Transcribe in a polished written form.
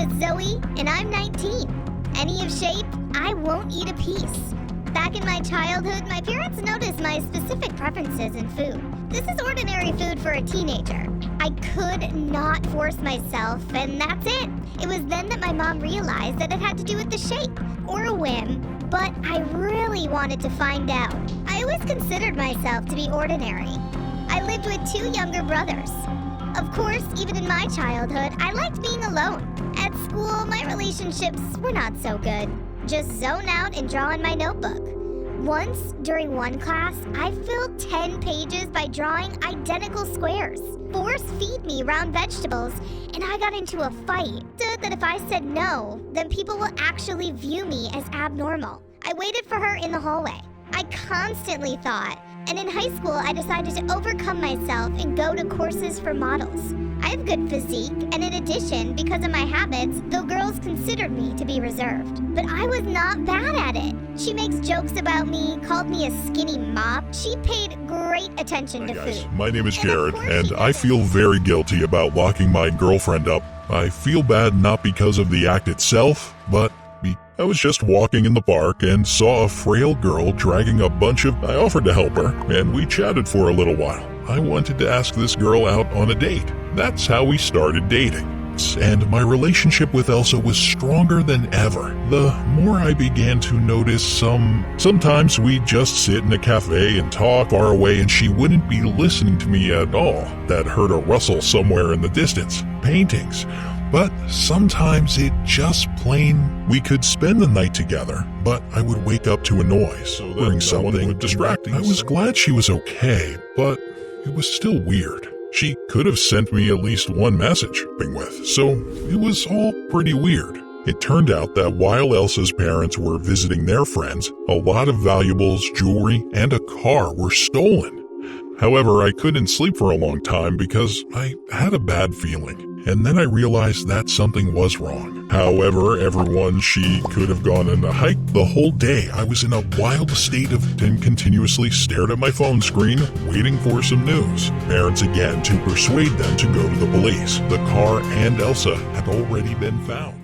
is Zoe, and I'm 19. Any of shape, I won't eat a piece. Back in my childhood, my parents noticed my specific preferences in food. This is ordinary food for a teenager. I could not force myself, and that's it. It was then that my mom realized that it had to do with the shape, or a whim, but I really wanted to find out. I always considered myself to be ordinary. I lived with 2 younger brothers. Of course, even in my childhood, I liked being alone. At school, my relationships were not so good. Just zone out and draw in my notebook. Once, during one class, I filled 10 pages by drawing identical squares. Force feed me round vegetables, and I got into a fight. Understood that if I said no, then people will actually view me as abnormal. I waited for her in the hallway. I constantly thought, and in high school, I decided to overcome myself and go to courses for models. I have good physique, and in addition, because of my habits, the girls considered me to be reserved. But I was not bad at it. She makes jokes about me, called me a skinny mop. She paid great attention to food. My name is Jared, and I feel very guilty about locking my girlfriend up. I feel bad not because of the act itself, but I was just walking in the park and saw a frail girl dragging a bunch of... I offered to help her, and we chatted for a little while. I wanted to ask this girl out on a date. That's how we started dating. And my relationship with Elsa was stronger than ever. The more I began to notice sometimes we'd just sit in a cafe and talk far away and she wouldn't be listening to me at all. That heard a rustle somewhere in the distance. Paintings. But sometimes it just plain, we could spend the night together, but I would wake up to a noise, or something distracting. I was glad she was okay, but it was still weird. She could have sent me at least one message, so it was all pretty weird. It turned out that while Elsa's parents were visiting their friends, a lot of valuables, jewelry, and a car were stolen. However, I couldn't sleep for a long time because I had a bad feeling. And then I realized that something was wrong. However, she could have gone on a hike the whole day. I was in a wild state and continuously stared at my phone screen, waiting for some news. Parents again to persuade them to go to the police. The car and Elsa had already been found.